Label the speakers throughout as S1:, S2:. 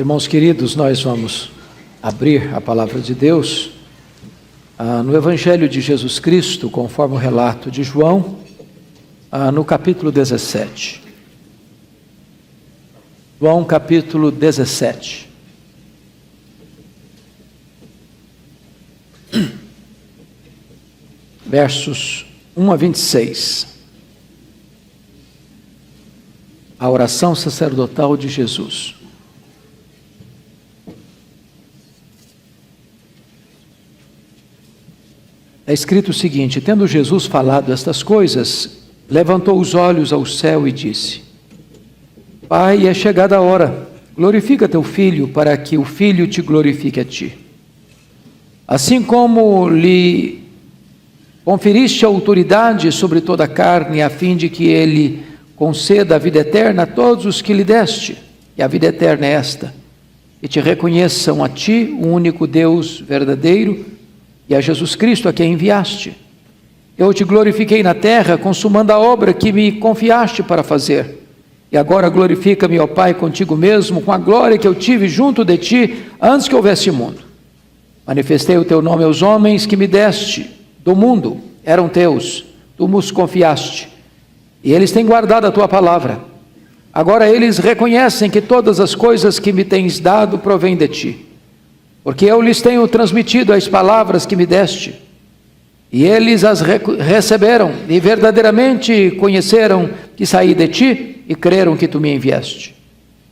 S1: Irmãos queridos, nós vamos abrir a palavra de Deus no Evangelho de Jesus Cristo, conforme o relato de João, no capítulo 17. João capítulo 17. Versos 1 a 26. A oração sacerdotal de Jesus. É escrito o seguinte: tendo Jesus falado estas coisas, levantou os olhos ao céu e disse: Pai, é chegada a hora, glorifica teu Filho, para que o Filho te glorifique a ti. Assim como lhe conferiste autoridade sobre toda a carne, a fim de que ele conceda a vida eterna a todos os que lhe deste, e a vida eterna é esta: que te reconheçam a ti, o único Deus verdadeiro, e a Jesus Cristo a quem enviaste. Eu te glorifiquei na terra, consumando a obra que me confiaste para fazer. E agora glorifica-me, ó Pai, contigo mesmo, com a glória que eu tive junto de ti, antes que houvesse mundo. Manifestei o teu nome aos homens que me deste do mundo, eram teus, tu nos confiaste, e eles têm guardado a tua palavra. Agora eles reconhecem que todas as coisas que me tens dado provêm de ti, porque eu lhes tenho transmitido as palavras que me deste, e eles as receberam, e verdadeiramente conheceram que saí de ti, e creram que tu me enviaste.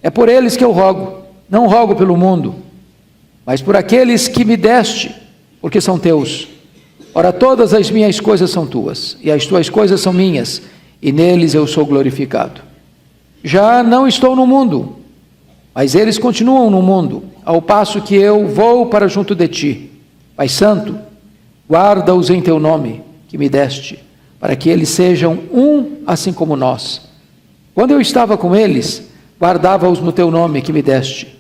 S1: É por eles que eu rogo, não rogo pelo mundo, mas por aqueles que me deste, porque são teus. Ora, todas as minhas coisas são tuas, e as tuas coisas são minhas, e neles eu sou glorificado. Já não estou no mundo, mas eles continuam no mundo, ao passo que eu vou para junto de ti. Pai Santo, guarda-os em teu nome, que me deste, para que eles sejam um assim como nós. Quando eu estava com eles, guardava-os no teu nome, que me deste,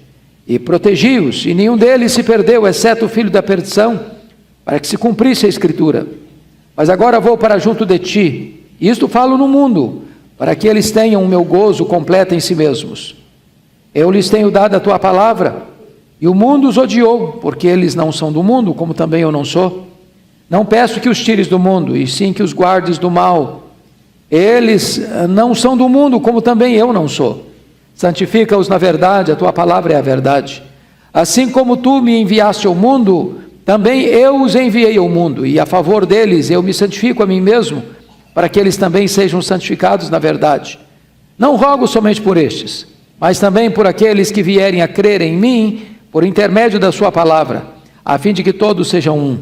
S1: e protegi-os, e nenhum deles se perdeu, exceto o filho da perdição, para que se cumprisse a Escritura. Mas agora vou para junto de ti, e isto falo no mundo, para que eles tenham o meu gozo completo em si mesmos. Eu lhes tenho dado a tua palavra, e o mundo os odiou, porque eles não são do mundo, como também eu não sou. Não peço que os tires do mundo, e sim que os guardes do mal. Eles não são do mundo, como também eu não sou. Santifica-os na verdade, a tua palavra é a verdade. Assim como tu me enviaste ao mundo, também eu os enviei ao mundo, e a favor deles eu me santifico a mim mesmo, para que eles também sejam santificados na verdade. Não rogo somente por estes, mas também por aqueles que vierem a crer em mim, por intermédio da sua palavra, a fim de que todos sejam um.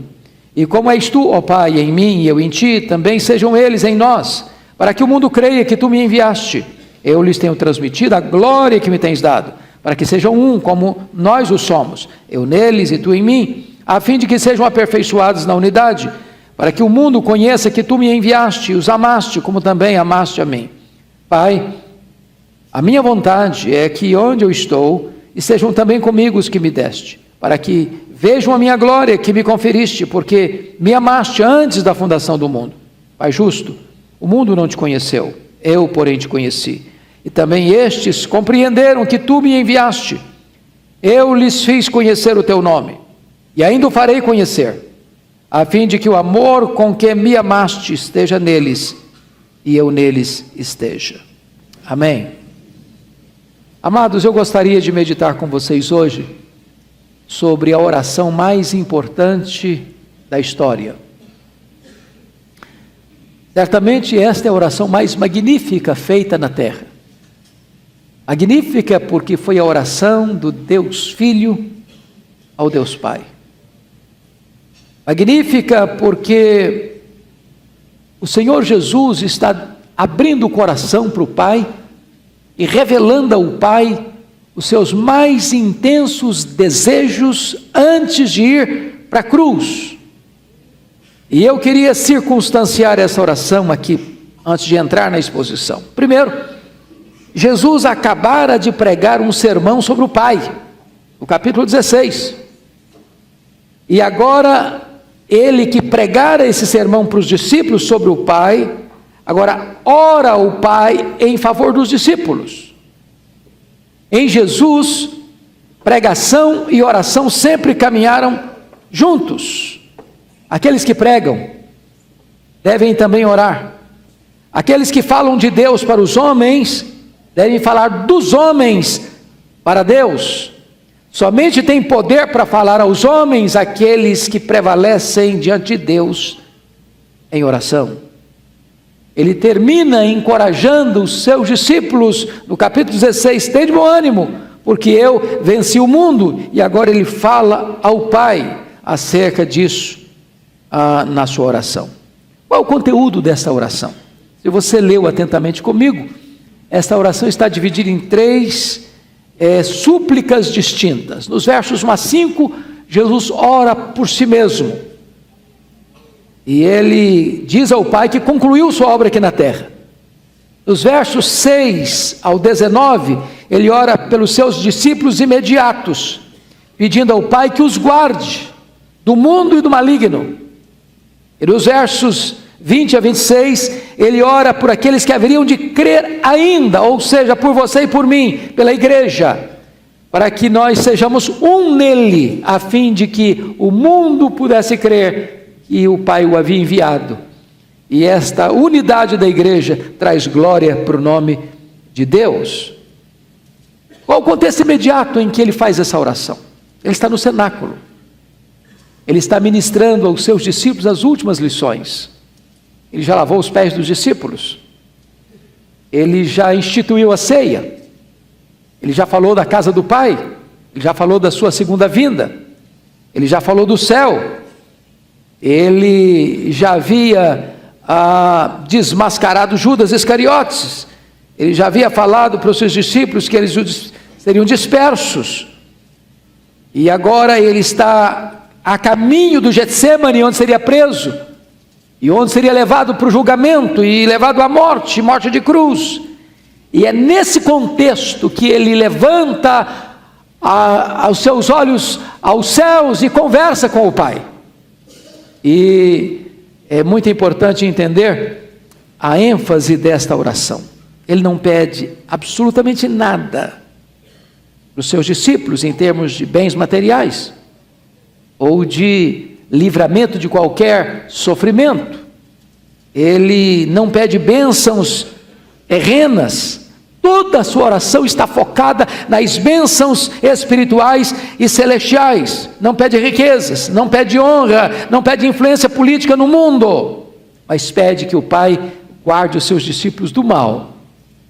S1: E como és tu, ó Pai, em mim e eu em ti, também sejam eles em nós, para que o mundo creia que tu me enviaste. Eu lhes tenho transmitido a glória que me tens dado, para que sejam um, como nós o somos, eu neles e tu em mim, a fim de que sejam aperfeiçoados na unidade, para que o mundo conheça que tu me enviaste e os amaste, como também amaste a mim. Pai, a minha vontade é que onde eu estou, estejam também comigo os que me deste, para que vejam a minha glória que me conferiste, porque me amaste antes da fundação do mundo. Pai justo, o mundo não te conheceu, eu, porém, te conheci. E também estes compreenderam que tu me enviaste. Eu lhes fiz conhecer o teu nome, e ainda o farei conhecer, a fim de que o amor com que me amaste esteja neles, e eu neles esteja. Amém. Amados, eu gostaria de meditar com vocês hoje sobre a oração mais importante da história. Certamente esta é a oração mais magnífica feita na terra. Magnífica porque foi a oração do Deus Filho ao Deus Pai. Magnífica porque o Senhor Jesus está abrindo o coração para o Pai e revelando ao Pai os seus mais intensos desejos antes de ir para a cruz. E eu queria circunstanciar essa oração aqui, antes de entrar na exposição. Primeiro, Jesus acabara de pregar um sermão sobre o Pai, no capítulo 16. E agora, ele que pregara esse sermão para os discípulos sobre o Pai, agora ora ao Pai em favor dos discípulos. Em Jesus, pregação e oração sempre caminharam juntos. Aqueles que pregam devem também orar. Aqueles que falam de Deus para os homens devem falar dos homens para Deus. Somente tem poder para falar aos homens aqueles que prevalecem diante de Deus em oração. Ele termina encorajando os seus discípulos no capítulo 16: tem de bom ânimo, porque eu venci o mundo. E agora ele fala ao Pai acerca disso na sua oração. Qual é o conteúdo dessa oração? Se você leu atentamente comigo, esta oração está dividida em três súplicas distintas. Nos versos 1 a 5, Jesus ora por si mesmo. E ele diz ao Pai que concluiu sua obra aqui na terra. Nos versos 6 ao 19, ele ora pelos seus discípulos imediatos, pedindo ao Pai que os guarde do mundo e do maligno. E nos versos 20 a 26, ele ora por aqueles que haveriam de crer ainda, ou seja, por você e por mim, pela igreja, para que nós sejamos um nele, a fim de que o mundo pudesse crer que o Pai o havia enviado. E esta unidade da igreja traz glória para o nome de Deus. Qual o contexto imediato em que ele faz essa oração? Ele está no cenáculo. Ele está ministrando aos seus discípulos as últimas lições. Ele já lavou os pés dos discípulos. Ele já instituiu a ceia. Ele já falou da casa do Pai. Ele já falou da sua segunda vinda. Ele já falou do céu. Ele já havia desmascarado Judas Iscariotes. Ele já havia falado para os seus discípulos que eles seriam dispersos. E agora ele está a caminho do Getsêmani, onde seria preso, e onde seria levado para o julgamento, e levado à morte, morte de cruz. E é nesse contexto que ele levanta os seus olhos aos céus e conversa com o Pai. E é muito importante entender a ênfase desta oração. Ele não pede absolutamente nada para os seus discípulos em termos de bens materiais, ou de livramento de qualquer sofrimento. Ele não pede bênçãos terrenas. Toda a sua oração está focada nas bênçãos espirituais e celestiais. Não pede riquezas, não pede honra, não pede influência política no mundo, mas pede que o Pai guarde os seus discípulos do mal,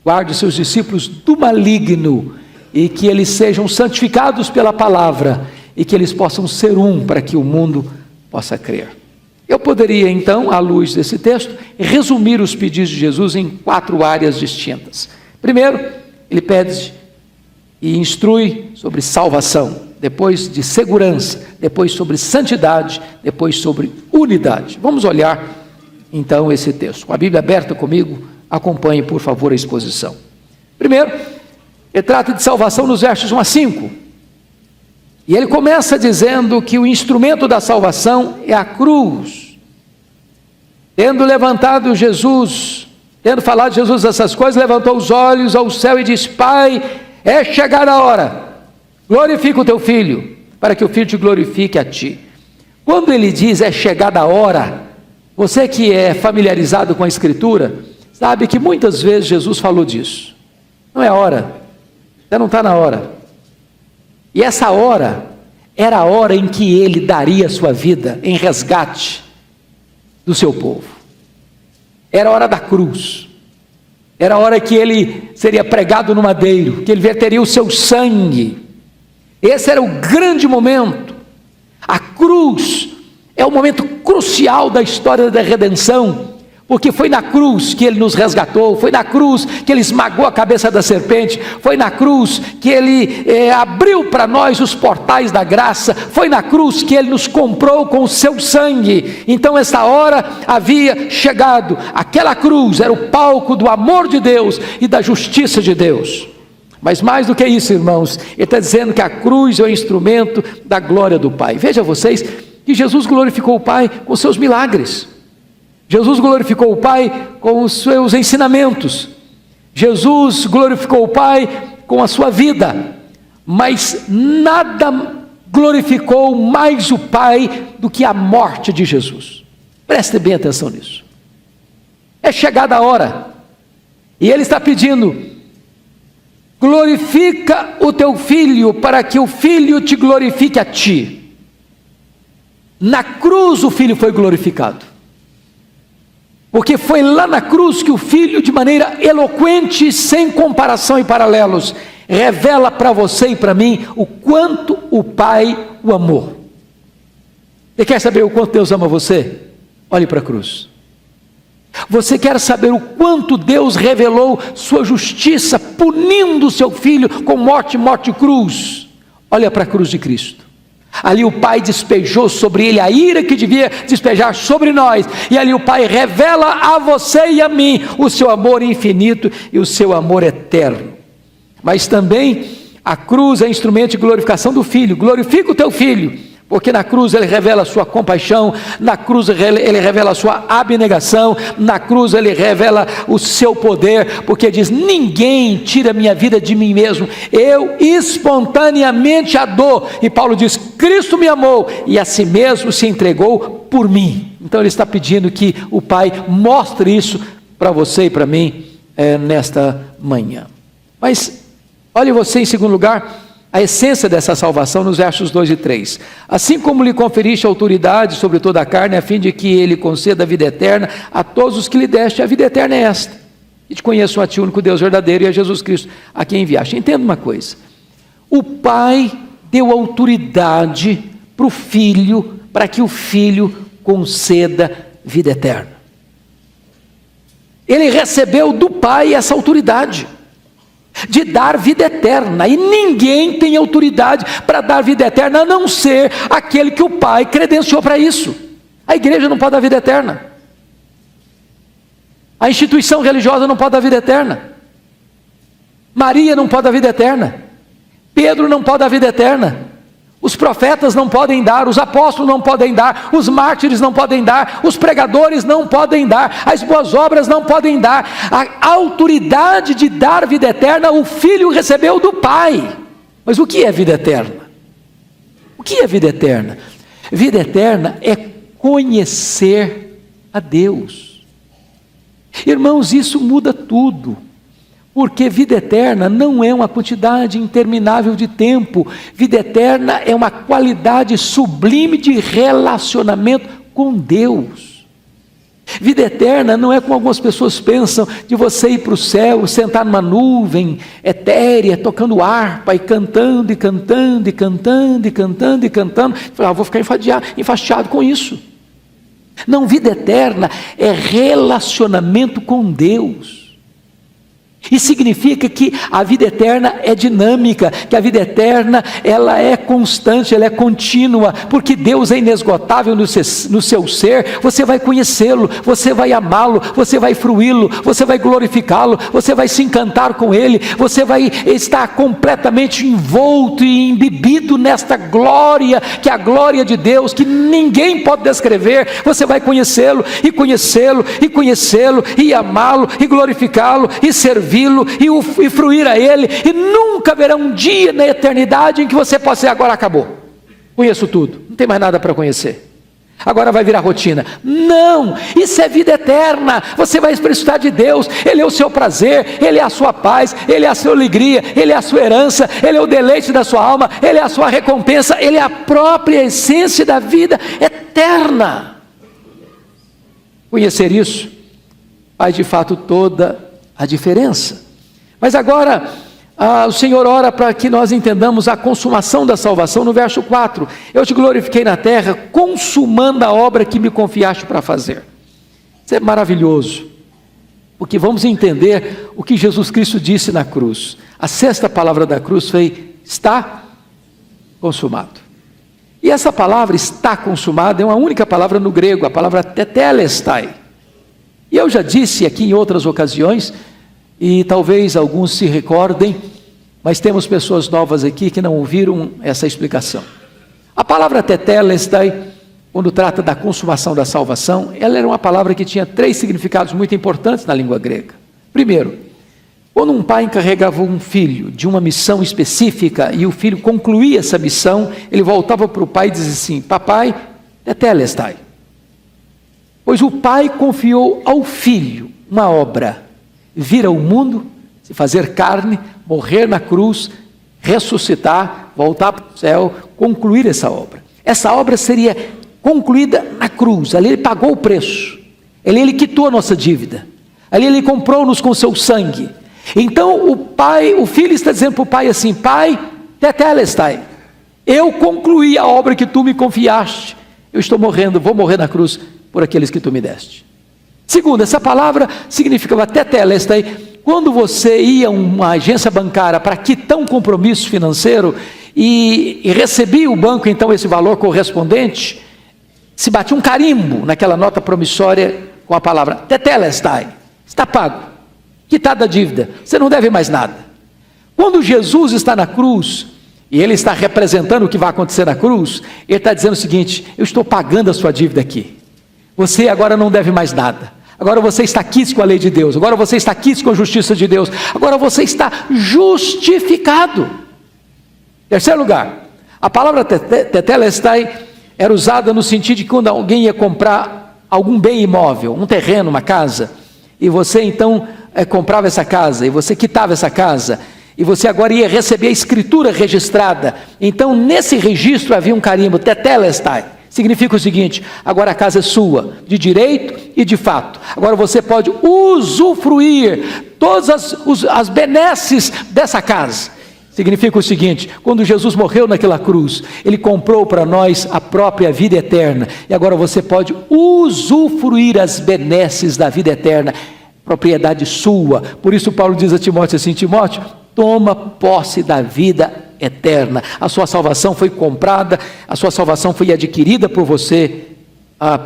S1: guarde os seus discípulos do maligno, e que eles sejam santificados pela palavra, e que eles possam ser um para que o mundo possa crer. Eu poderia então, à luz desse texto, resumir os pedidos de Jesus em 4 áreas distintas. Primeiro, ele pede e instrui sobre salvação, depois de segurança, depois sobre santidade, depois sobre unidade. Vamos olhar então esse texto. Com a Bíblia aberta comigo, acompanhe por favor a exposição. Primeiro, ele trata de salvação nos versos 1 a 5. E ele começa dizendo que o instrumento da salvação é a cruz. Tendo levantado Jesus, tendo falado de Jesus essas coisas, levantou os olhos ao céu e disse: Pai, é chegada a hora, glorifica o teu Filho, para que o Filho te glorifique a ti. Quando ele diz é chegada a hora, você que é familiarizado com a Escritura, sabe que muitas vezes Jesus falou disso. Não é a hora, ainda não está na hora. E essa hora era a hora em que ele daria a sua vida em resgate do seu povo. Era a hora da cruz. Era a hora que ele seria pregado no madeiro, que ele verteria o seu sangue. Esse era o grande momento. A cruz é o momento crucial da história da redenção, porque foi na cruz que ele nos resgatou, foi na cruz que ele esmagou a cabeça da serpente, foi na cruz que ele abriu para nós os portais da graça, foi na cruz que ele nos comprou com o seu sangue. Então essa hora havia chegado. Aquela cruz era o palco do amor de Deus e da justiça de Deus. Mas mais do que isso, irmãos, ele está dizendo que a cruz é o instrumento da glória do Pai. Veja vocês que Jesus glorificou o Pai com seus milagres. Jesus glorificou o Pai com os seus ensinamentos. Jesus glorificou o Pai com a sua vida. mas nada glorificou mais o Pai do que a morte de Jesus. Preste bem atenção nisso. É chegada a hora, e Ele está pedindo: glorifica o teu filho, para que o filho te glorifique a ti. Na cruz o filho foi glorificado, porque foi lá na cruz que o filho, de maneira eloquente, sem comparação e paralelos, revela para você e para mim o quanto o Pai o amou. Você quer saber o quanto Deus ama você? Olhe para a cruz. Você quer saber o quanto Deus revelou sua justiça, punindo o seu filho com morte e cruz? Olha para a cruz de Cristo. Ali o Pai despejou sobre ele a ira que devia despejar sobre nós, e ali o Pai revela a você e a mim o seu amor infinito e o seu amor eterno. Mas também a cruz é instrumento de glorificação do Filho. Glorifica o teu Filho, porque na cruz Ele revela a sua compaixão, na cruz Ele revela a sua abnegação, na cruz Ele revela o seu poder, porque diz: ninguém tira minha vida de mim mesmo, eu espontaneamente a dou. E Paulo diz: Cristo me amou e a si mesmo se entregou por mim. Então Ele está pedindo que o Pai mostre isso para você e para mim nesta manhã. Mas olhe você, em segundo lugar, a essência dessa salvação nos versos 2 e 3. Assim como lhe conferiste autoridade sobre toda a carne, a fim de que ele conceda a vida eterna a todos os que lhe deste. A vida eterna é esta: e te conheço a ti, o único Deus verdadeiro, e a Jesus Cristo a quem enviaste. Entenda uma coisa: o Pai deu autoridade para o Filho, para que o Filho conceda vida eterna. Ele recebeu do Pai essa autoridade de dar vida eterna, e ninguém tem autoridade para dar vida eterna a não ser aquele que o Pai credenciou para isso. A igreja não pode dar vida eterna, a instituição religiosa não pode dar vida eterna, Maria não pode dar vida eterna, Pedro não pode dar vida eterna, os profetas não podem dar, os apóstolos não podem dar, os mártires não podem dar, os pregadores não podem dar, as boas obras não podem dar. A autoridade de dar vida eterna o Filho recebeu do Pai. Mas o que é vida eterna? O que é vida eterna? Vida eterna é conhecer a Deus. Irmãos, isso muda tudo. Porque vida eterna não é uma quantidade interminável de tempo. Vida eterna é uma qualidade sublime de relacionamento com Deus. Vida eterna não é como algumas pessoas pensam, de você ir para o céu, sentar numa nuvem etérea, tocando harpa e cantando, e cantando, e cantando, e cantando, e cantando. Vou ficar enfastiado com isso. Não, vida eterna é relacionamento com Deus. E significa que a vida eterna é dinâmica, que a vida eterna ela é constante, ela é contínua, porque Deus é inesgotável no seu ser. Você vai conhecê-lo, você vai amá-lo, você vai fruí-lo, você vai glorificá-lo, você vai se encantar com Ele, você vai estar completamente envolto e embebido nesta glória, que é a glória de Deus, que ninguém pode descrever. Você vai conhecê-lo, e conhecê-lo, e conhecê-lo, e amá-lo, e glorificá-lo, e servi-lo, e fruir a Ele, e nunca haverá um dia na eternidade em que você possa dizer: agora acabou, conheço tudo, não tem mais nada para conhecer, agora vai virar rotina. Não, isso é vida eterna. Você vai expressar de Deus, Ele é o seu prazer, Ele é a sua paz, Ele é a sua alegria, Ele é a sua herança, Ele é o deleite da sua alma, Ele é a sua recompensa, Ele é a própria essência da vida eterna. Conhecer isso faz de fato toda a diferença. Mas agora o Senhor ora para que nós entendamos a consumação da salvação no verso 4. Eu te glorifiquei na terra, consumando a obra que me confiaste para fazer. Isso é maravilhoso, porque vamos entender o que Jesus Cristo disse na cruz. A sexta palavra da cruz foi: está consumado. E essa palavra, está consumado, é uma única palavra no grego, a palavra tetelestai. E eu já disse aqui em outras ocasiões, e talvez alguns se recordem, mas temos pessoas novas aqui que não ouviram essa explicação. A palavra tetelestai, quando trata da consumação da salvação, ela era uma palavra que tinha 3 significados muito importantes na língua grega. Primeiro, Quando um pai encarregava um filho de uma missão específica e o filho concluía essa missão, ele voltava para o pai e dizia assim: papai, tetelestai. Pois o pai confiou ao filho uma obra: vir ao mundo, se fazer carne, morrer na cruz, ressuscitar, voltar para o céu, concluir essa obra. Essa obra seria concluída na cruz. Ali ele pagou o preço, ali ele quitou a nossa dívida, ali ele comprou-nos com seu sangue. Então o filho está dizendo para o pai assim: pai, tetelestai, eu concluí a obra que tu me confiaste, eu estou morrendo, vou morrer na cruz por aqueles que tu me deste. Segundo, essa palavra significava tetelestai. Quando você ia a uma agência bancária para quitar um compromisso financeiro e recebia o banco então esse valor correspondente, se batia um carimbo naquela nota promissória com a palavra tetelestai, está pago, quitada a dívida, você não deve mais nada. Quando Jesus está na cruz, e ele está representando o que vai acontecer na cruz, ele está dizendo o seguinte: eu estou pagando a sua dívida aqui, você agora não deve mais nada, agora você está quites com a lei de Deus, agora você está quites com a justiça de Deus, agora você está justificado. Terceiro lugar, a palavra tetelestai era usada no sentido de quando alguém ia comprar algum bem imóvel, um terreno, uma casa, e você então comprava essa casa, e você quitava essa casa, e você agora ia receber a escritura registrada. Então nesse registro havia um carimbo, tetelestai, significa o seguinte: agora a casa é sua, de direito e de fato, agora você pode usufruir todas as benesses dessa casa. Significa o seguinte: quando Jesus morreu naquela cruz, ele comprou para nós a própria vida eterna, e agora você pode usufruir as benesses da vida eterna, propriedade sua. Por isso Paulo diz a Timóteo assim: Timóteo, toma posse da vida eterna. A sua salvação foi comprada, a sua salvação foi adquirida por você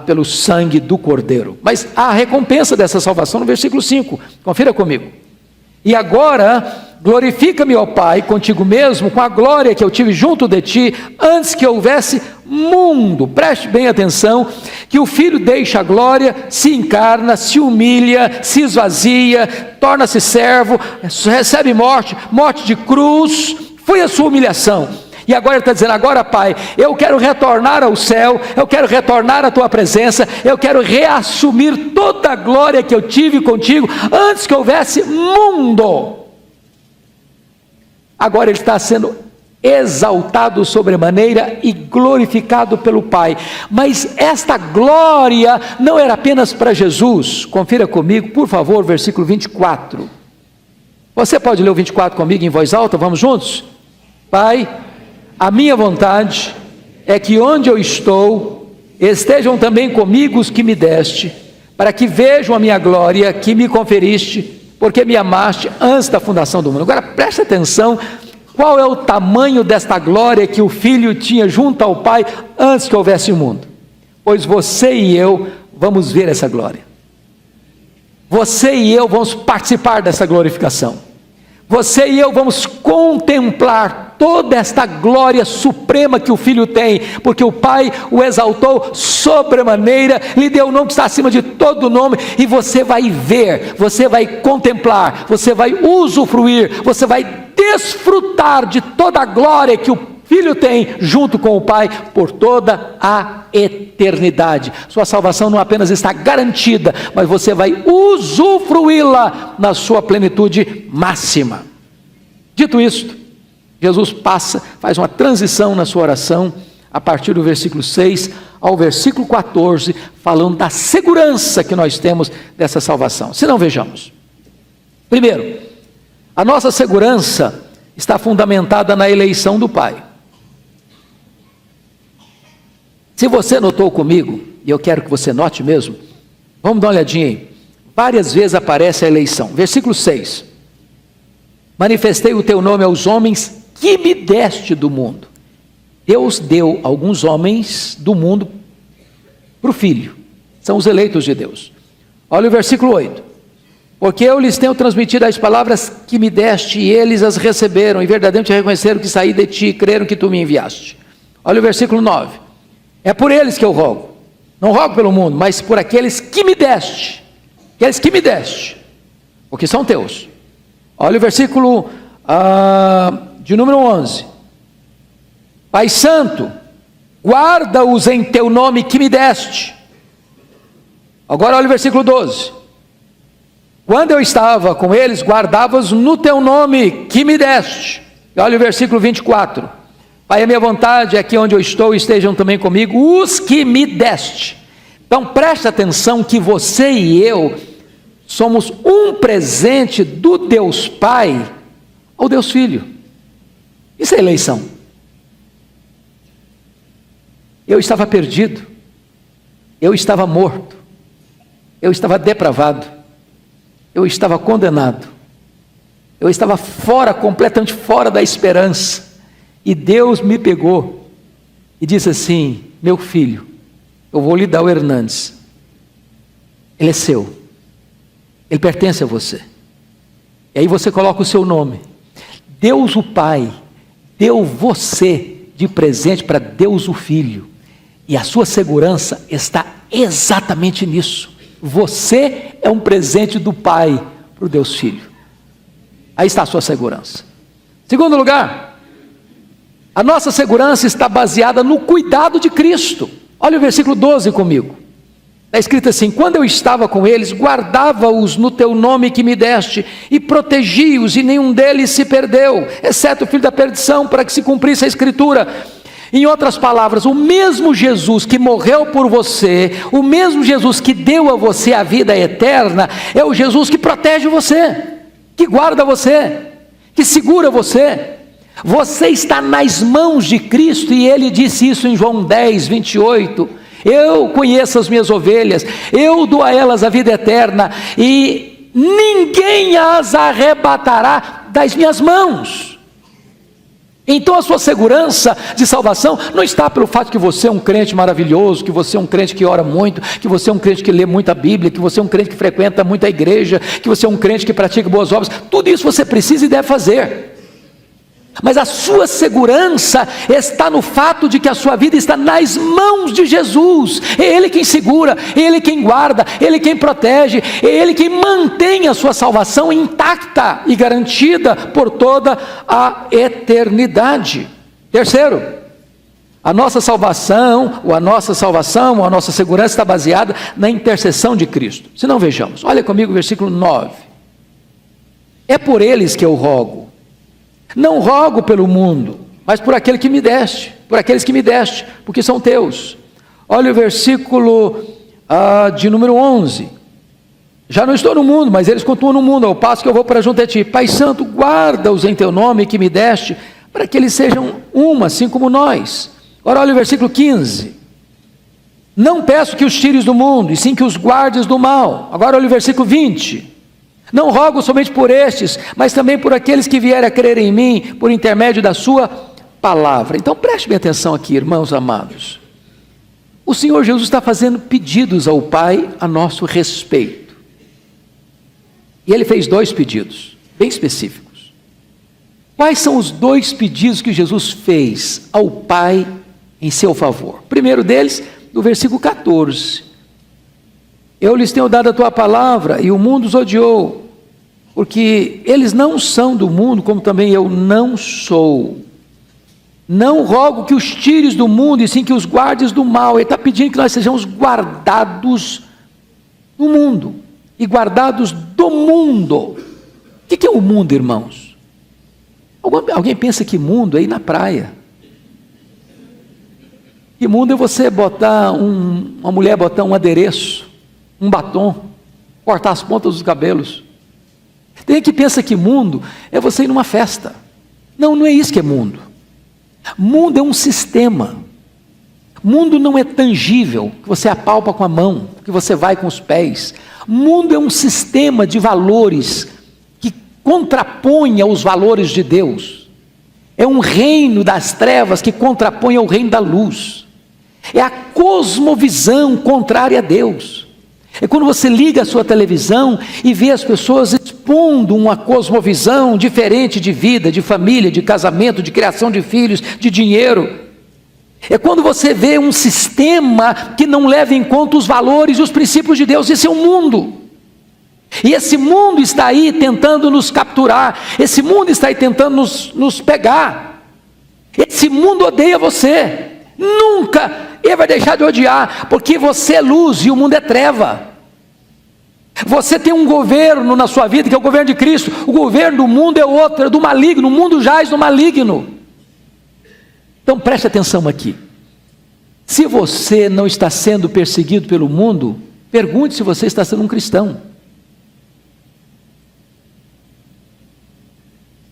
S1: pelo sangue do Cordeiro. Mas há a recompensa dessa salvação no versículo 5, confira comigo. E agora glorifica-me, ó Pai, contigo mesmo, com a glória que eu tive junto de ti, antes que houvesse mundo. Preste bem atenção, que o Filho deixa a glória, se encarna, se humilha, se esvazia, torna-se servo, recebe morte de cruz, foi a sua humilhação. E agora ele está dizendo: agora Pai, eu quero retornar ao céu, eu quero retornar à tua presença, eu quero reassumir toda a glória que eu tive contigo antes que houvesse mundo. Agora ele está sendo exaltado sobremaneira e glorificado pelo Pai. Mas esta glória não era apenas para Jesus. Confira comigo, por favor, versículo 24. Você pode ler o 24 comigo em voz alta? Vamos juntos? Pai, a minha vontade é que onde eu estou, estejam também comigo os que me deste, para que vejam a minha glória que me conferiste, porque me amaste antes da fundação do mundo. Agora preste atenção, qual é o tamanho desta glória que o Filho tinha junto ao Pai antes que houvesse o mundo? Pois você e eu vamos ver essa glória. Você e eu vamos participar dessa glorificação. Você e eu vamos contemplar toda esta glória suprema que o Filho tem, porque o Pai o exaltou sobremaneira, lhe deu o nome que está acima de todo nome, e você vai ver, você vai contemplar, você vai usufruir, você vai desfrutar de toda a glória que o Filho tem junto com o Pai por toda a eternidade. Sua salvação não apenas está garantida, mas você vai usufruí-la na sua plenitude máxima. Dito isto, Jesus faz uma transição na sua oração, a partir do versículo 6 ao versículo 14, falando da segurança que nós temos dessa salvação. Se não, vejamos. Primeiro, a nossa segurança está fundamentada na eleição do Pai. Se você notou comigo, e eu quero que você note mesmo, vamos dar uma olhadinha aí. Várias vezes aparece a eleição. Versículo 6. Manifestei o teu nome aos homens que me deste do mundo. Deus deu alguns homens do mundo para o Filho. São os eleitos de Deus. Olha o versículo 8. Porque eu lhes tenho transmitido as palavras que me deste, e eles as receberam, e verdadeiramente reconheceram que saí de ti, e creram que tu me enviaste. Olha o versículo 9. É por eles que eu rogo. Não rogo pelo mundo, mas por aqueles que me deste. Aqueles que me deste, porque são teus. Olha o versículo de número 11. Pai Santo, guarda-os em teu nome que me deste. Agora olha o versículo 12. Quando eu estava com eles, guardava-os no teu nome que me deste. E olha o versículo 24. Pai, a minha vontade é que onde eu estou estejam também comigo os que me deste. Então preste atenção que você e eu somos um presente do Deus Pai ao Deus Filho. Isso é eleição. Eu estava perdido, eu estava morto, eu estava depravado, eu estava condenado, eu estava fora, completamente fora da esperança, e Deus me pegou e disse assim: meu filho, eu vou lhe dar o Hernandes, ele é seu, ele pertence a você. E aí você coloca o seu nome. Deus o Pai deu você de presente para Deus o Filho, e a sua segurança está exatamente nisso. Você é um presente do Pai para o Deus Filho. Aí está a sua segurança. Segundo lugar, a nossa segurança está baseada no cuidado de Cristo. Olha o versículo 12 comigo. Está escrito assim: quando eu estava com eles, guardava-os no teu nome que me deste, e protegi-os, e nenhum deles se perdeu, exceto o filho da perdição, para que se cumprisse a Escritura. Em outras palavras, o mesmo Jesus que morreu por você, o mesmo Jesus que deu a você a vida eterna, é o Jesus que protege você, que guarda você, que segura você. Você está nas mãos de Cristo, e Ele disse isso em João 10, 28. Eu conheço as minhas ovelhas, eu dou a elas a vida eterna, e ninguém as arrebatará das minhas mãos. Então a sua segurança de salvação não está pelo fato que você é um crente maravilhoso, que você é um crente que ora muito, que você é um crente que lê muita Bíblia, que você é um crente que frequenta muita igreja, que você é um crente que pratica boas obras. Tudo isso você precisa e deve fazer. Mas a sua segurança está no fato de que a sua vida está nas mãos de Jesus. É Ele quem segura, é Ele quem guarda, é Ele quem protege, é Ele quem mantém a sua salvação intacta e garantida por toda a eternidade. Terceiro, a nossa salvação, a nossa segurança está baseada na intercessão de Cristo. Se não, vejamos, olha comigo o versículo 9. É por eles que eu rogo. Não rogo pelo mundo, mas por aquele que me deste, por aqueles que me deste, porque são teus. Olha o versículo de número 11. Já não estou no mundo, mas eles continuam no mundo, ao passo que eu vou para junto a ti. Pai Santo, guarda-os em teu nome que me deste, para que eles sejam uma, assim como nós. Agora olha o versículo 15. Não peço que os tires do mundo, e sim que os guardes do mal. Agora olha o versículo 20. Não rogo somente por estes, mas também por aqueles que vierem a crer em mim, por intermédio da sua palavra. Então preste bem atenção aqui, irmãos amados. O Senhor Jesus está fazendo pedidos ao Pai a nosso respeito. E Ele fez 2 pedidos, bem específicos. Quais são os 2 pedidos que Jesus fez ao Pai em seu favor? O primeiro deles, no versículo 14. Eu lhes tenho dado a tua palavra, e o mundo os odiou, porque eles não são do mundo, como também eu não sou. Não rogo que os tires do mundo, e sim que os guardes do mal. Ele está pedindo que nós sejamos guardados do mundo, e guardados do mundo. O que é o mundo, irmãos? Alguém pensa que mundo é ir na praia. Que mundo é você botar uma mulher botar um adereço, um batom, cortar as pontas dos cabelos. Tem que pensa que mundo é você ir numa festa. Não, não é isso que é mundo. Mundo é um sistema. Mundo não é tangível, que você apalpa com a mão, que você vai com os pés. Mundo é um sistema de valores que contrapõe aos valores de Deus. É um reino das trevas que contrapõe ao reino da luz. É a cosmovisão contrária a Deus. É quando você liga a sua televisão e vê as pessoas expondo uma cosmovisão diferente de vida, de família, de casamento, de criação de filhos, de dinheiro. É quando você vê um sistema que não leva em conta os valores e os princípios de Deus. Esse é o mundo. E esse mundo está aí tentando nos capturar, esse mundo está aí tentando nos pegar. Esse mundo odeia você, nunca ele vai deixar de odiar, porque você é luz e o mundo é treva. Você tem um governo na sua vida, que é o governo de Cristo. O governo do mundo é outro, é do maligno. O mundo jaz no maligno. Então preste atenção aqui. Se você não está sendo perseguido pelo mundo, pergunte se você está sendo um cristão.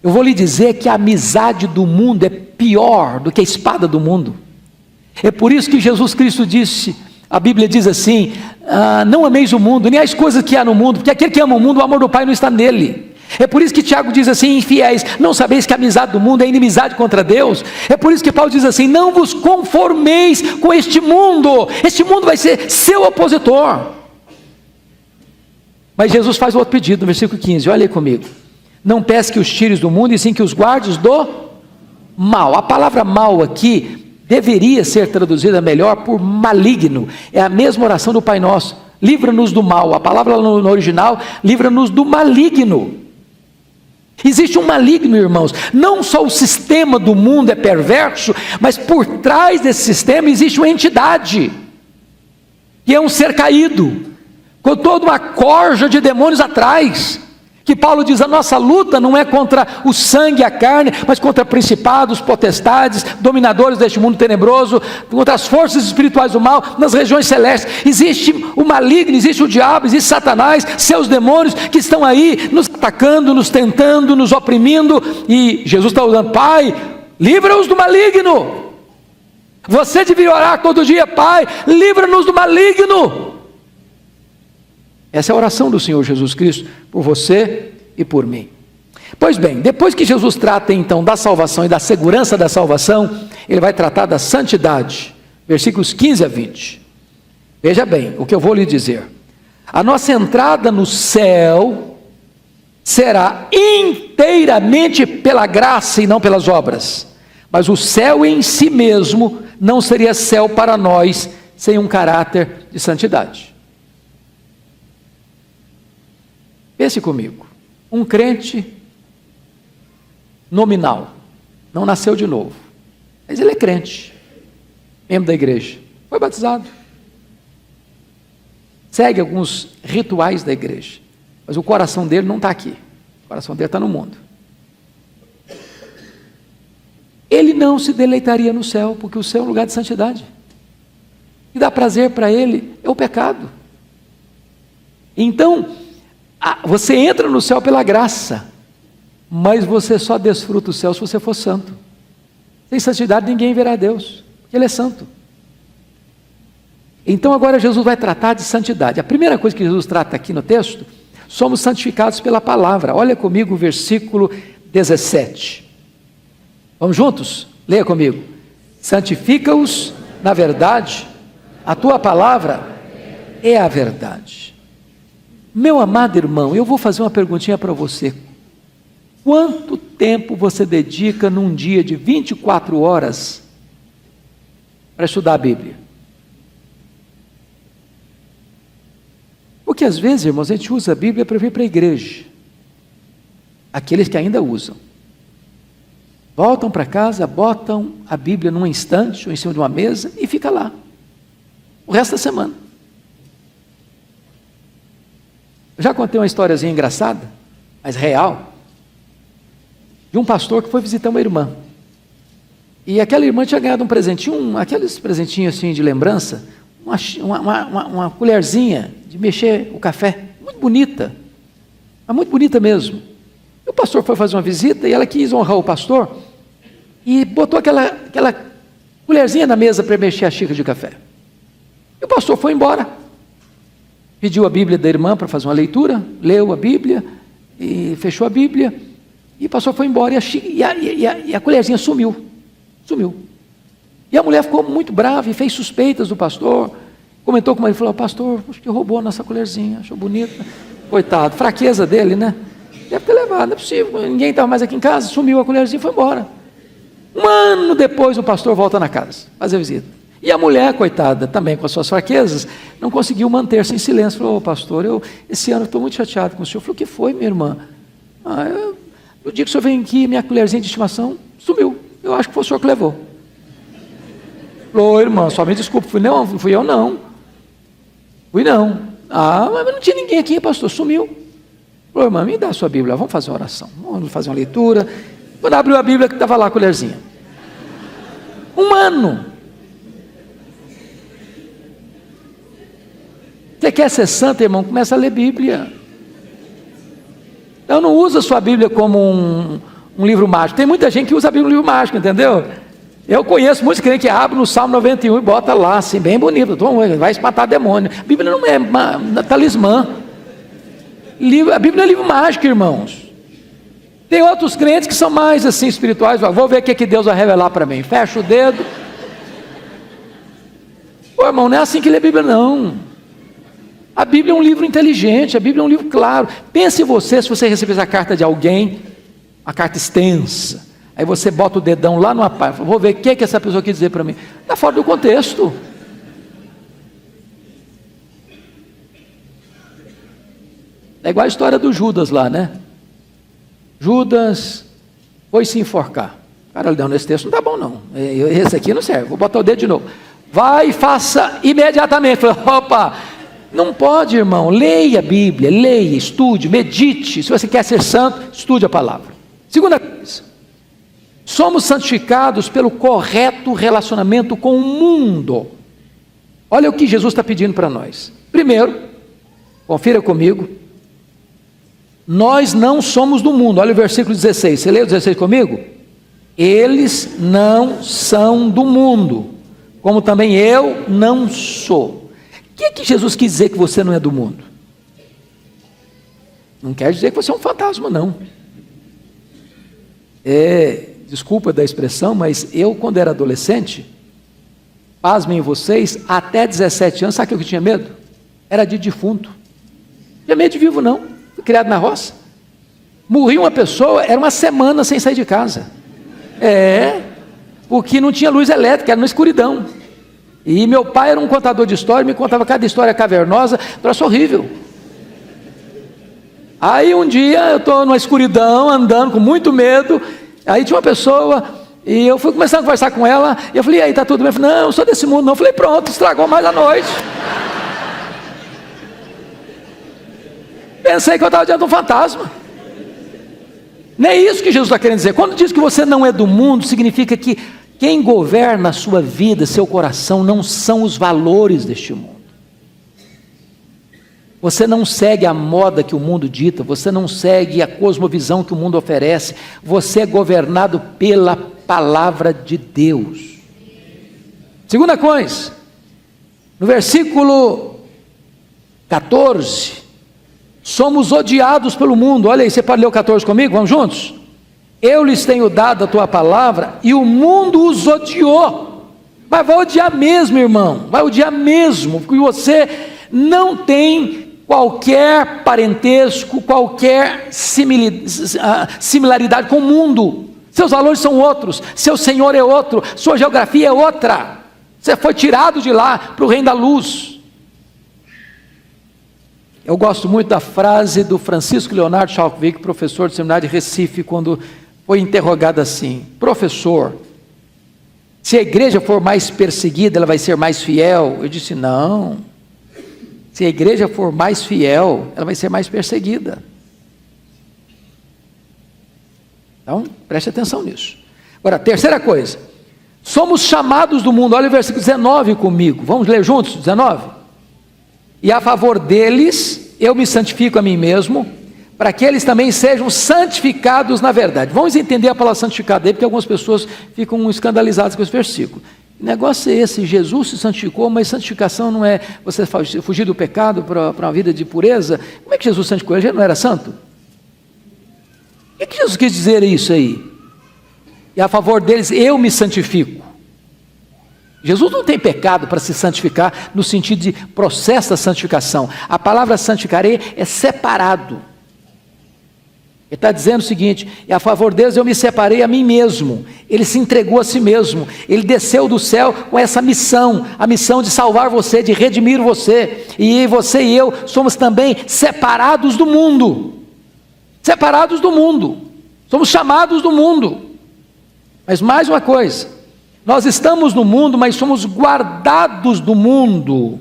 S1: Eu vou lhe dizer que a amizade do mundo é pior do que a espada do mundo. É por isso que Jesus Cristo disse, a Bíblia diz assim, não ameis o mundo, nem as coisas que há no mundo, porque aquele que ama o mundo, o amor do Pai não está nele. É por isso que Tiago diz assim, infiéis, não sabeis que a amizade do mundo é inimizade contra Deus? É por isso que Paulo diz assim, não vos conformeis com este mundo vai ser seu opositor. Mas Jesus faz outro pedido no versículo 15, olha aí comigo. Não pesque os tiros do mundo, e sim que os guardes do mal. A palavra mal aqui deveria ser traduzida melhor por maligno. É a mesma oração do Pai Nosso. Livra-nos do mal. A palavra no original, livra-nos do maligno. Existe um maligno, irmãos. Não só o sistema do mundo é perverso, mas por trás desse sistema existe uma entidade, que é um ser caído, com toda uma corja de demônios atrás. Que Paulo diz, a nossa luta não é contra o sangue e a carne, mas contra principados, potestades, dominadores deste mundo tenebroso, contra as forças espirituais do mal, nas regiões celestes. Existe o maligno, existe o diabo, existe Satanás, seus demônios, que estão aí, nos atacando, nos tentando, nos oprimindo, e Jesus está orando, Pai, livra-os do maligno. Você deveria orar todo dia, Pai, livra-nos do maligno. Essa é a oração do Senhor Jesus Cristo, por você e por mim. Pois bem, depois que Jesus trata então da salvação e da segurança da salvação, ele vai tratar da santidade, versículos 15 a 20. Veja bem o que eu vou lhe dizer. A nossa entrada no céu será inteiramente pela graça e não pelas obras, mas o céu em si mesmo não seria céu para nós sem um caráter de santidade. Pense comigo, um crente nominal, não nasceu de novo, mas ele é crente, membro da igreja, foi batizado, segue alguns rituais da igreja, mas o coração dele não está aqui, o coração dele está no mundo. Ele não se deleitaria no céu, porque o céu é um lugar de santidade, e dá prazer para ele é o pecado. Então, você entra no céu pela graça, mas você só desfruta o céu se você for santo. Sem santidade ninguém verá Deus, porque Ele é santo. Então agora Jesus vai tratar de santidade. A primeira coisa que Jesus trata aqui no texto, somos santificados pela palavra. Olha comigo o versículo 17. Vamos juntos? Leia comigo. Santifica-os na verdade, a tua palavra é a verdade. Meu amado irmão, eu vou fazer uma perguntinha para você. Quanto tempo você dedica num dia de 24 horas para estudar a Bíblia? Porque às vezes, irmãos, a gente usa a Bíblia para vir para a igreja. Aqueles que ainda usam. Voltam para casa, botam a Bíblia num instante ou em cima de uma mesa e fica lá. O resto da semana. Eu já contei uma historiazinha engraçada, mas real, de um pastor que foi visitar uma irmã. E aquela irmã tinha ganhado um presentinho, aqueles presentinhos assim de lembrança, uma colherzinha de mexer o café, muito bonita, mas muito bonita mesmo. E o pastor foi fazer uma visita e ela quis honrar o pastor e botou aquela colherzinha na mesa para mexer a xícara de café. E o pastor foi embora. Pediu a Bíblia da irmã para fazer uma leitura, leu a Bíblia, e fechou a Bíblia, e o pastor foi embora, e a colherzinha sumiu. E a mulher ficou muito brava, e fez suspeitas do pastor, comentou com ele, falou, pastor, acho que roubou a nossa colherzinha, achou bonita, coitado, fraqueza dele, né? Deve ter levado, não é possível, ninguém estava mais aqui em casa, sumiu a colherzinha e foi embora. Um ano depois o pastor volta na casa, fazer a visita. E a mulher, coitada, também com as suas fraquezas, não conseguiu manter-se em silêncio. Falou: "Ô pastor, esse ano estou muito chateado com o senhor." Falou: "O que foi, minha irmã?" No dia que o senhor veio aqui, minha colherzinha de estimação sumiu. Eu acho que foi o senhor que levou. Falou: "Irmã, só me desculpe, fui eu não. Fui não. Mas não tinha ninguém aqui, pastor, sumiu." Falou: "Irmã, me dá a sua Bíblia, vamos fazer uma oração, vamos fazer uma leitura." Quando abriu a Bíblia, que estava lá a colherzinha. 1 ano. Você quer ser santo, irmão? Começa a ler Bíblia. Então não usa a sua Bíblia como um livro mágico. Tem muita gente que usa a Bíblia como um livro mágico, entendeu? Eu conheço muitos crentes que abrem no Salmo 91 e bota lá, assim, bem bonito. Vai espantar demônio. A Bíblia não é talismã. A Bíblia é livro mágico, irmãos. Tem outros crentes que são mais assim espirituais. Vou ver o que Deus vai revelar para mim. Fecha o dedo. Pô, irmão, não é assim que lê a Bíblia, não. A Bíblia é um livro inteligente, a Bíblia é um livro claro. Pense você, se você recebesse a carta de alguém, uma carta extensa, aí você bota o dedão lá numa página, vou ver o que essa pessoa quer dizer para mim. Está fora do contexto. É igual a história do Judas lá, né? Judas foi se enforcar. Cara, não, nesse texto não está bom não. Esse aqui não serve, vou botar o dedo de novo. Vai e faça imediatamente. Opa! Não pode, irmão. Leia a Bíblia, leia, estude, medite. Se você quer ser santo, estude a palavra. Segunda coisa, somos santificados pelo correto relacionamento com o mundo. Olha o que Jesus está pedindo para nós. Primeiro, confira comigo, nós não somos do mundo. Olha o versículo 16, você lê o 16 comigo? Eles não são do mundo, como também eu não sou. O que Jesus quis dizer que você não é do mundo? Não quer dizer que você é um fantasma, não. Desculpa da expressão, mas eu, quando era adolescente, pasmem vocês, até 17 anos, sabe o que eu tinha medo? Era de defunto. Não tinha medo de vivo, não. Fui criado na roça. Morria uma pessoa, era uma semana sem sair de casa. Porque não tinha luz elétrica, era na escuridão. E meu pai era um contador de história, me contava cada história cavernosa, troço horrível. Aí um dia eu estou numa escuridão, andando com muito medo, aí tinha uma pessoa, e eu fui começando a conversar com ela, e eu falei: "E aí, está tudo bem?" Eu falei: "Não, eu sou desse mundo não." Eu falei: "Pronto, estragou mais a noite." Pensei que eu estava diante de um fantasma. Não é isso que Jesus está querendo dizer. Quando diz que você não é do mundo, significa que quem governa a sua vida, seu coração, não são os valores deste mundo. Você não segue a moda que o mundo dita, você não segue a cosmovisão que o mundo oferece, você é governado pela palavra de Deus. Segunda coisa, no versículo 14, somos odiados pelo mundo. Olha aí, você pode ler o 14 comigo? Vamos juntos? Eu lhes tenho dado a tua palavra e o mundo os odiou. Mas vai odiar mesmo, irmão, vai odiar mesmo, porque você não tem qualquer parentesco, qualquer similaridade com o mundo. Seus valores são outros, seu Senhor é outro, sua geografia é outra. Você foi tirado de lá para o reino da luz. Eu gosto muito da frase do Francisco Leonardo Schalkwijk, professor do seminário de Recife, quando foi interrogado assim: "Professor, se a igreja for mais perseguida, ela vai ser mais fiel?" Eu disse: "Não, se a igreja for mais fiel, ela vai ser mais perseguida." Então, preste atenção nisso. Agora, terceira coisa, somos chamados do mundo. Olha o versículo 19 comigo, vamos ler juntos, 19. "E a favor deles, eu me santifico a mim mesmo, para que eles também sejam santificados na verdade." Vamos entender a palavra santificado aí, porque algumas pessoas ficam escandalizadas com esse versículo. Que negócio é esse? Jesus se santificou, mas santificação não é você fugir do pecado para uma vida de pureza? Como é que Jesus santificou? Ele já não era santo? O que Jesus quis dizer isso aí? "E a favor deles eu me santifico." Jesus não tem pecado para se santificar no sentido de processo da santificação. A palavra santificarei é separado. Ele está dizendo o seguinte: e a favor deles eu me separei a mim mesmo. Ele se entregou a si mesmo. Ele desceu do céu com essa missão, a missão de salvar você, de redimir você. E você e eu somos também separados do mundo. Separados do mundo. Somos chamados do mundo. Mas mais uma coisa: nós estamos no mundo, mas somos guardados do mundo.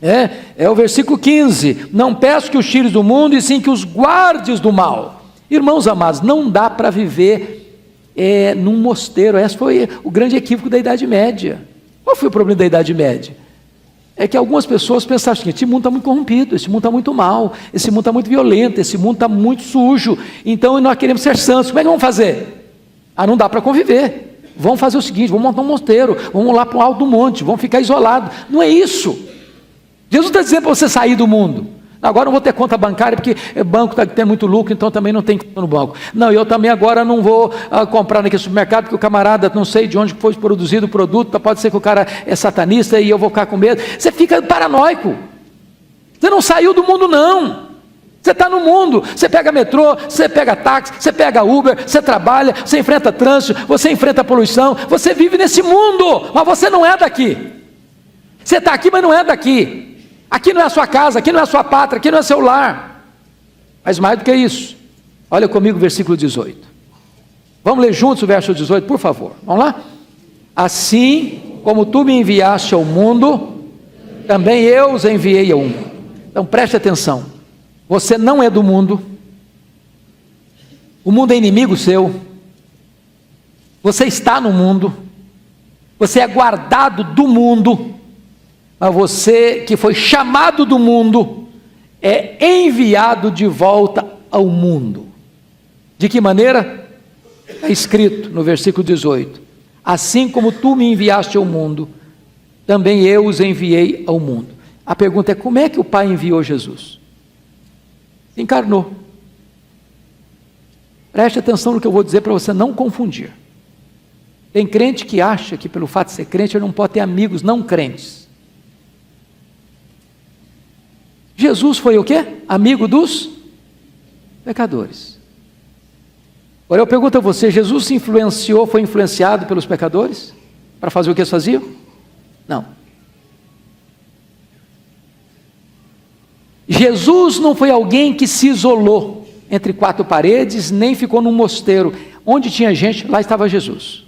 S1: É o versículo 15: não peço que os tires do mundo, e sim que os guardes do mal. Irmãos amados, não dá para viver num mosteiro. Esse foi o grande equívoco da Idade Média. Qual foi o problema da Idade Média? É que algumas pessoas pensavam o seguinte: esse mundo está muito corrompido, esse mundo está muito mal, esse mundo está muito violento, esse mundo está muito sujo, então nós queremos ser santos. Como é que vamos fazer? Não dá para conviver. Vamos fazer o seguinte: vamos montar um mosteiro, vamos lá para o alto do monte, vamos ficar isolados. Não é isso. Jesus está dizendo para você sair do mundo. Agora não vou ter conta bancária, porque o banco está tendo muito lucro, então também não tem conta no banco. Não, eu também agora não vou comprar naquele supermercado, porque o camarada, não sei de onde foi produzido o produto, pode ser que o cara é satanista e eu vou ficar com medo. Você fica paranoico. Você não saiu do mundo, não. Você está no mundo. Você pega metrô, você pega táxi, você pega Uber, você trabalha, você enfrenta trânsito, você enfrenta poluição, você vive nesse mundo, mas você não é daqui. Você está aqui, mas não é daqui. Aqui não é a sua casa, aqui não é a sua pátria, aqui não é seu lar. Mas mais do que isso, olha comigo o versículo 18. Vamos ler juntos o verso 18, por favor. Vamos lá? Assim como tu me enviaste ao mundo, também eu os enviei ao mundo. Então preste atenção. Você não é do mundo. O mundo é inimigo seu. Você está no mundo. Você é guardado do mundo. Mas você que foi chamado do mundo é enviado de volta ao mundo. De que maneira? Está escrito no versículo 18: assim como tu me enviaste ao mundo, também eu os enviei ao mundo. A pergunta é: como é que o Pai enviou Jesus? Encarnou. Preste atenção no que eu vou dizer para você não confundir. Tem crente que acha que pelo fato de ser crente ele não pode ter amigos não crentes. Jesus foi o quê? Amigo dos pecadores. Agora eu pergunto a você: Jesus se influenciou, foi influenciado pelos pecadores? Para fazer o que eles faziam? Não. Jesus não foi alguém que se isolou entre quatro paredes, nem ficou num mosteiro. Onde tinha gente, lá estava Jesus.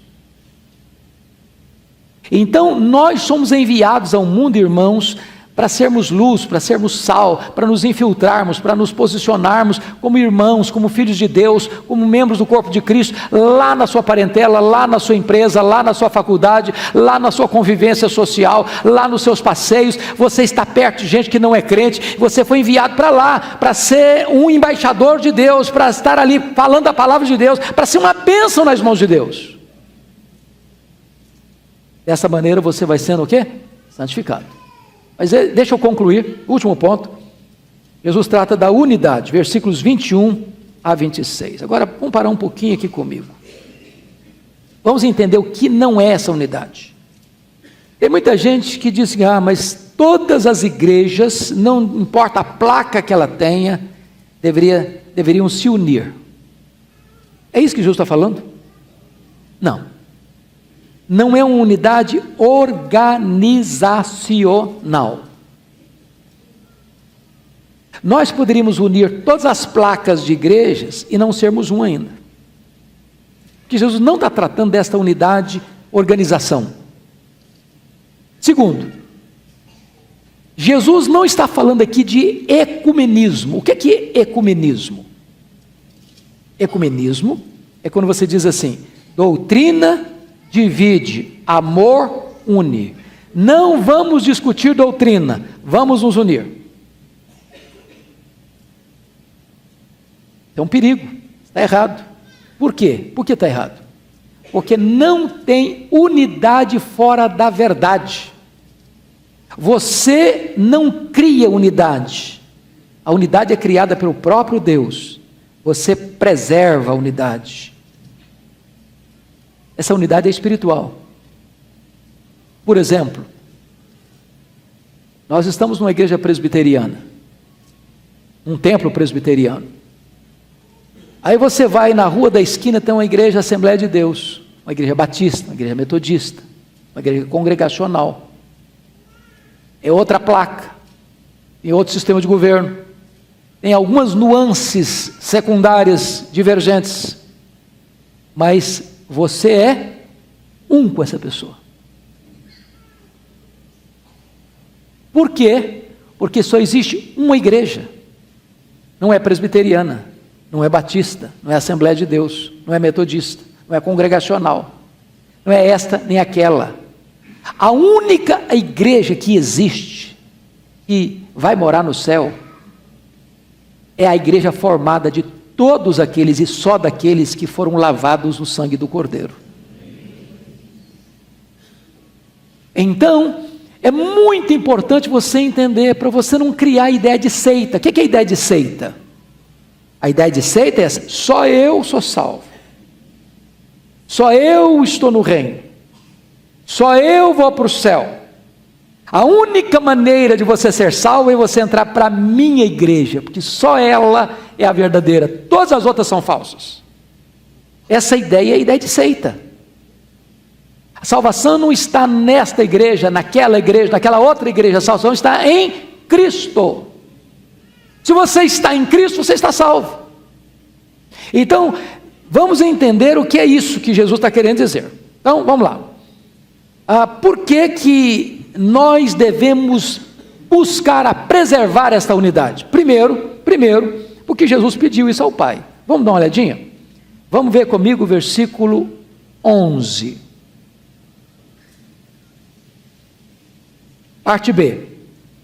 S1: Então nós somos enviados ao mundo, irmãos, para sermos luz, para sermos sal, para nos infiltrarmos, para nos posicionarmos como irmãos, como filhos de Deus, como membros do corpo de Cristo, lá na sua parentela, lá na sua empresa, lá na sua faculdade, lá na sua convivência social, lá nos seus passeios. Você está perto de gente que não é crente, você foi enviado para lá, para ser um embaixador de Deus, para estar ali falando a palavra de Deus, para ser uma bênção nas mãos de Deus. Dessa maneira você vai sendo o quê? Santificado. Mas deixa eu concluir, último ponto. Jesus trata da unidade, versículos 21 a 26. Agora, vamos parar um pouquinho aqui comigo. Vamos entender o que não é essa unidade. Tem muita gente que diz assim: mas todas as igrejas, não importa a placa que ela tenha, deveriam se unir. É isso que Jesus está falando? Não. Não é uma unidade organizacional. Nós poderíamos unir todas as placas de igrejas e não sermos um ainda. Porque Jesus não está tratando desta unidade, organização. Segundo, Jesus não está falando aqui de ecumenismo. O que é ecumenismo? Ecumenismo é quando você diz assim: doutrina divide, amor une. Não vamos discutir doutrina, vamos nos unir. É um perigo, está errado. Por quê? Por que está errado? Porque não tem unidade fora da verdade. Você não cria unidade. A unidade é criada pelo próprio Deus. Você preserva a unidade. Essa unidade é espiritual. Por exemplo, nós estamos numa igreja presbiteriana, um templo presbiteriano. Aí você vai na rua da esquina, tem uma igreja Assembleia de Deus, uma igreja batista, uma igreja metodista, uma igreja congregacional. É outra placa, tem outro sistema de governo, tem algumas nuances secundárias divergentes, mas você é um com essa pessoa. Por quê? Porque só existe uma igreja. Não é presbiteriana, não é batista, não é Assembleia de Deus, não é metodista, não é congregacional, não é esta nem aquela. A única igreja que existe, que vai morar no céu, é a igreja formada de todos aqueles e só daqueles que foram lavados no sangue do Cordeiro. Então, é muito importante você entender, para você não criar a ideia de seita. O que é a ideia de seita? A ideia de seita é essa: só eu sou salvo, só eu estou no reino, só eu vou para o céu. A única maneira de você ser salvo é você entrar para a minha igreja, porque só ela é a verdadeira, todas as outras são falsas. Essa ideia é a ideia de seita. A salvação não está nesta igreja, naquela outra igreja. A salvação está em Cristo. Se você está em Cristo, você está salvo. Então, vamos entender o que é isso que Jesus está querendo dizer. Então, vamos lá. Por que nós devemos buscar a preservar esta unidade? Primeiro, porque Jesus pediu isso ao Pai. Vamos dar uma olhadinha? Vamos ver comigo o versículo 11. Parte B.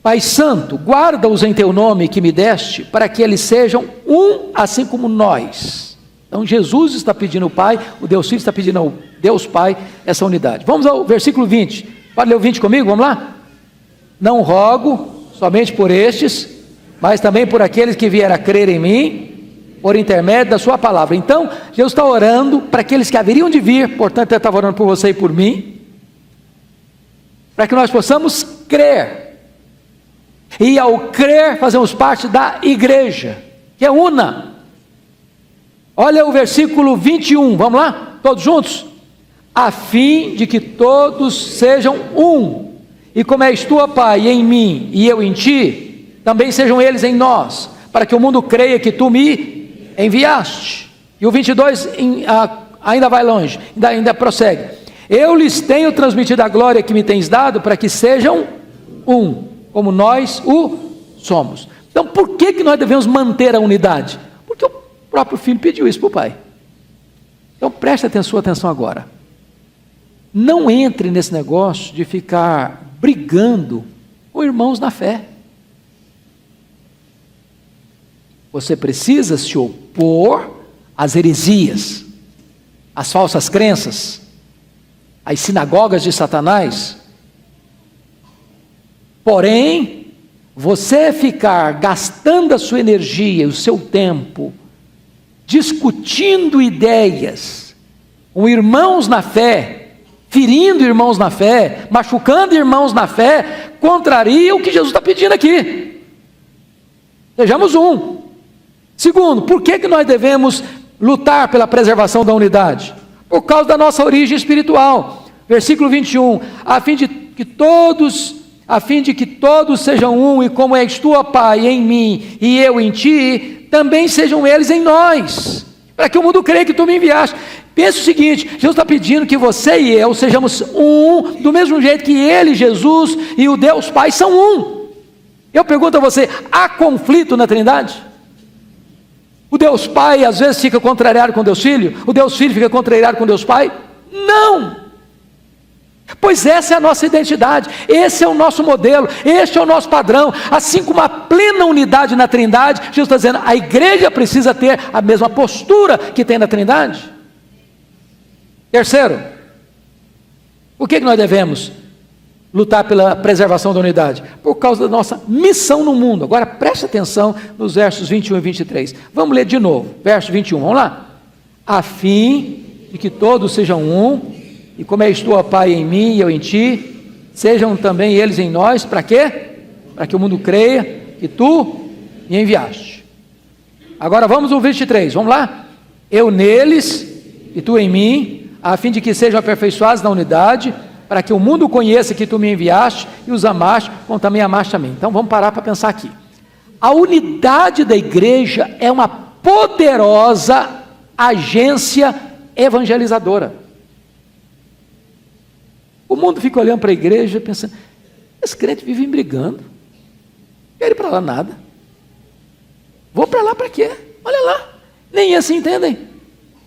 S1: Pai Santo, guarda-os em teu nome que me deste, para que eles sejam um, assim como nós. Então Jesus está pedindo ao Pai, o Deus Filho está pedindo ao Deus Pai essa unidade. Vamos ao versículo 20. Pode ler o 20 comigo? Vamos lá? Não rogo somente por estes, mas também por aqueles que vieram a crer em mim, por intermédio da sua palavra. Então, Jesus está orando para aqueles que haveriam de vir, portanto Ele estava orando por você e por mim, para que nós possamos crer, e ao crer fazemos parte da igreja, que é una. Olha o versículo 21, vamos lá? Todos juntos? A fim de que todos sejam um, e como és tu, ó Pai, em mim, e eu em ti, também sejam eles em nós, para que o mundo creia que tu me enviaste. E o 22 ainda vai longe, ainda prossegue. Eu lhes tenho transmitido a glória que me tens dado, para que sejam um, como nós o somos. Então, por que nós devemos manter a unidade? Porque o próprio Filho pediu isso para o Pai. Então, preste atenção agora. Não entre nesse negócio de ficar brigando com irmãos na fé. Você precisa se opor às heresias, às falsas crenças, às sinagogas de Satanás. Porém, você ficar gastando a sua energia e o seu tempo discutindo ideias com irmãos na fé, ferindo irmãos na fé, machucando irmãos na fé, contraria o que Jesus está pedindo aqui. Sejamos um. Segundo, por que nós devemos lutar pela preservação da unidade? Por causa da nossa origem espiritual. Versículo 21, a fim de que todos sejam um, e como és tu, ó Pai, em mim, e eu em ti, também sejam eles em nós, para que o mundo creia que tu me enviaste. Pensa o seguinte, Jesus está pedindo que você e eu sejamos um, do mesmo jeito que Ele, Jesus, e o Deus Pai são um. Eu pergunto a você, há conflito na Trindade? O Deus Pai às vezes fica contrariado com Deus Filho? O Deus Filho fica contrariado com Deus Pai? Não! Pois essa é a nossa identidade, esse é o nosso modelo, este é o nosso padrão. Assim como a plena unidade na Trindade, Jesus está dizendo, a igreja precisa ter a mesma postura que tem na Trindade. Terceiro, por que nós devemos lutar pela preservação da unidade? Por causa da nossa missão no mundo. Agora preste atenção nos versos 21 e 23. Vamos ler de novo, verso 21, vamos lá? A fim de que todos sejam um, e como és tu, ó Pai, em mim e eu em ti, sejam também eles em nós, para quê? Para que o mundo creia que tu me enviaste. Agora vamos ao 23, vamos lá? Eu neles e tu em mim, a fim de que sejam aperfeiçoados na unidade, para que o mundo conheça que tu me enviaste e os amaste, como também amaste a mim. Então vamos parar para pensar aqui. A unidade da igreja é uma poderosa agência evangelizadora. O mundo fica olhando para a igreja pensando, esse crente vive brigando, não quero ir para lá nada, vou para lá para quê? Olha lá, nem assim entendem,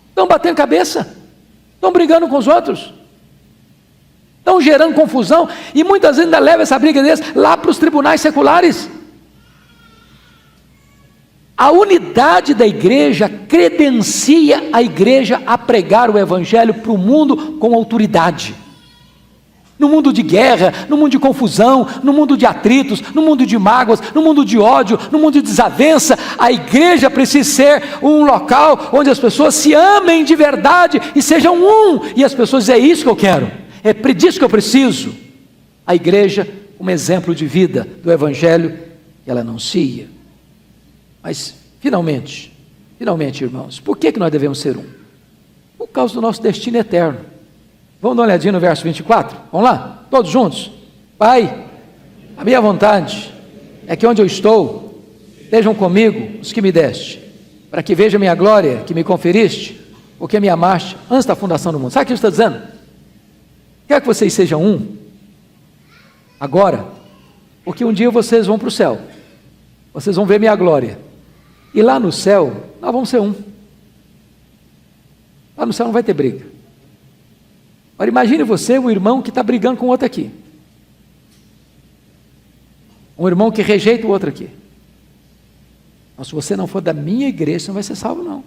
S1: estão batendo cabeça, estão brigando com os outros, estão gerando confusão, e muitas vezes ainda leva essa briga deles lá para os tribunais seculares. A unidade da igreja credencia a igreja a pregar o evangelho para o mundo com autoridade. No mundo de guerra, no mundo de confusão, no mundo de atritos, no mundo de mágoas, no mundo de ódio, no mundo de desavença, a igreja precisa ser um local onde as pessoas se amem de verdade e sejam um, e as pessoas dizem, é isso que eu quero, é disso que eu preciso. A igreja, um exemplo de vida do evangelho, ela anuncia. Mas, finalmente, irmãos, por que nós devemos ser um? Por causa do nosso destino eterno. Vamos dar uma olhadinha no verso 24? Vamos lá? Todos juntos? Pai, a minha vontade é que onde eu estou, estejam comigo os que me deste, para que vejam a minha glória que me conferiste, porque me amaste antes da fundação do mundo. Sabe o que ele está dizendo? Quer que vocês sejam um, agora, porque um dia vocês vão para o céu, vocês vão ver minha glória, e lá no céu, nós vamos ser um. Lá no céu não vai ter briga. Agora imagine você, um irmão que está brigando com o outro aqui. Um irmão que rejeita o outro aqui. Então, se você não for da minha igreja, você não vai ser salvo não.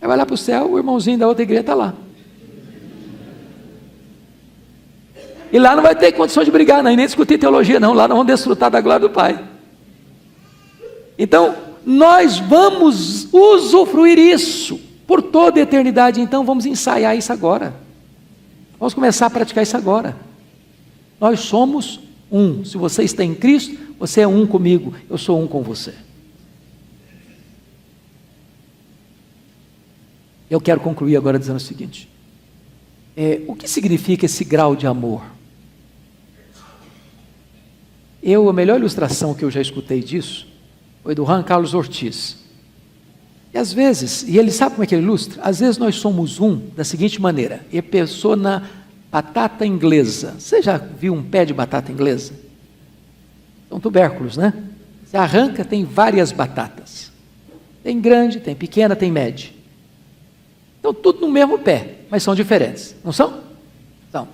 S1: Aí vai lá para o céu, o irmãozinho da outra igreja está lá. E lá não vai ter condição de brigar, não, e nem discutir teologia não, lá não vão desfrutar da glória do Pai. Então, nós vamos usufruir isso por toda a eternidade, então vamos ensaiar isso agora. Vamos começar a praticar isso agora. Nós somos um. Se você está em Cristo, você é um comigo, eu sou um com você. Eu quero concluir agora dizendo o seguinte: o que significa esse grau de amor? A melhor ilustração que eu já escutei disso foi do Juan Carlos Ortiz. E às vezes, e ele sabe como é que ele ilustra? Às vezes nós somos um da seguinte maneira: ele pensou na batata inglesa. Você já viu um pé de batata inglesa? São tubérculos, né? Você arranca, tem várias batatas. Tem grande, tem pequena, tem média. Então tudo no mesmo pé, mas são diferentes, não são? Então,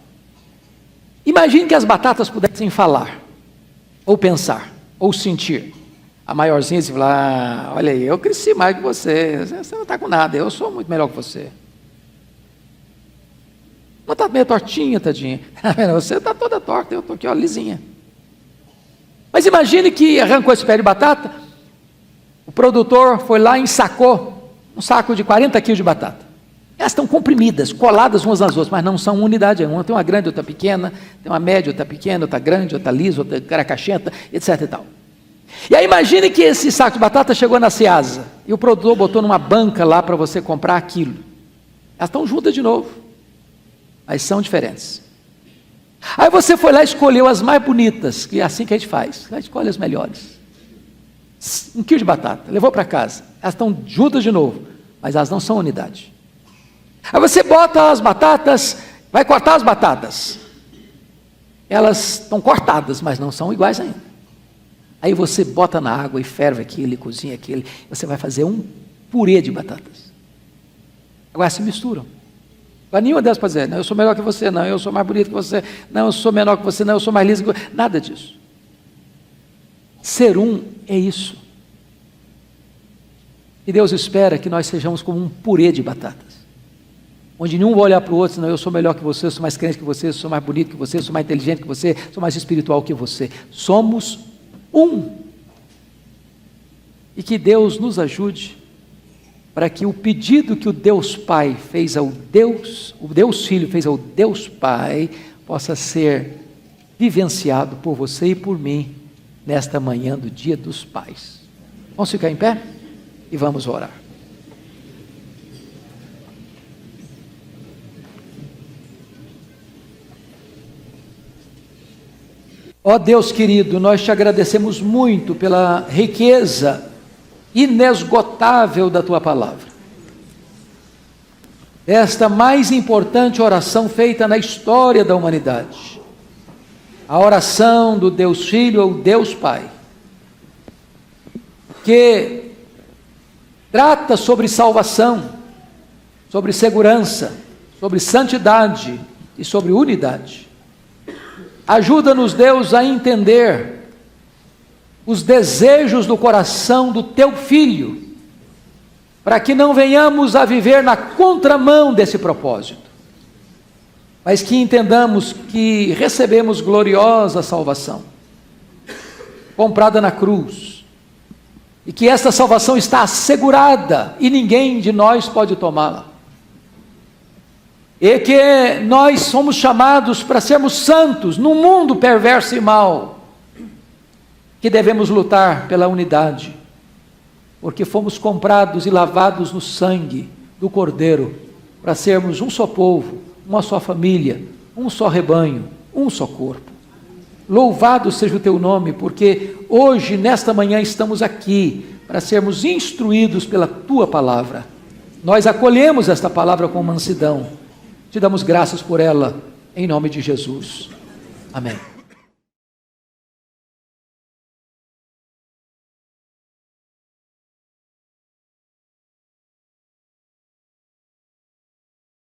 S1: imagine que as batatas pudessem falar, ou pensar, ou sentir. A maiorzinha se fala, olha aí, eu cresci mais que você não está com nada, eu sou muito melhor que você. Não está meio tortinha, tadinha. Você está toda torta, eu estou aqui, ó, lisinha. Mas imagine que arrancou esse pé de batata, o produtor foi lá e ensacou um saco de 40 quilos de batata. Elas estão comprimidas, coladas umas nas outras, mas não são unidade. Uma tem uma grande, outra pequena, tem uma média, outra pequena, outra grande, outra lisa, outra caracachenta, etc. e tal. E aí imagine que esse saco de batata chegou na Ceasa, e o produtor botou numa banca lá para você comprar aquilo. Elas estão juntas de novo, mas são diferentes. Aí você foi lá e escolheu as mais bonitas, que é assim que a gente faz, a gente escolhe as melhores. 1 quilo de batata, levou para casa, elas estão juntas de novo, mas elas não são unidade. Aí você bota as batatas, vai cortar as batatas, elas estão cortadas, mas não são iguais ainda. Aí você bota na água e ferve aquilo, e cozinha aquilo, você vai fazer um purê de batatas. Agora se misturam. Agora nenhuma delas pode dizer, não, eu sou melhor que você, não, eu sou mais bonito que você, não, eu sou menor que você, não, eu sou mais liso que você, nada disso. Ser um é isso. E Deus espera que nós sejamos como um purê de batatas, onde nenhum vai olhar para o outro, não, eu sou melhor que você, eu sou mais crente que você, eu sou mais bonito que você, eu sou mais inteligente que você, eu sou mais espiritual que você. Somos um. E que Deus nos ajude para que o pedido que o Deus Pai fez ao Deus, o Deus Filho fez ao Deus Pai, possa ser vivenciado por você e por mim nesta manhã do Dia dos Pais. Vamos ficar em pé e vamos orar. Ó Deus querido, nós te agradecemos muito pela riqueza inesgotável da tua palavra. Esta mais importante oração feita na história da humanidade. A oração do Deus Filho ou Deus Pai, que trata sobre salvação, sobre segurança, sobre santidade e sobre unidade. Ajuda-nos, Deus, a entender os desejos do coração do teu Filho, para que não venhamos a viver na contramão desse propósito, mas que entendamos que recebemos gloriosa salvação, comprada na cruz, e que esta salvação está assegurada e ninguém de nós pode tomá-la. E que nós somos chamados para sermos santos num mundo perverso e mau, que devemos lutar pela unidade, porque fomos comprados e lavados no sangue do Cordeiro, para sermos um só povo, uma só família, um só rebanho, um só corpo. Louvado seja o teu nome, porque hoje, nesta manhã, estamos aqui para sermos instruídos pela tua palavra. Nós acolhemos esta palavra com mansidão. Te damos graças por ela, em nome de Jesus. Amém.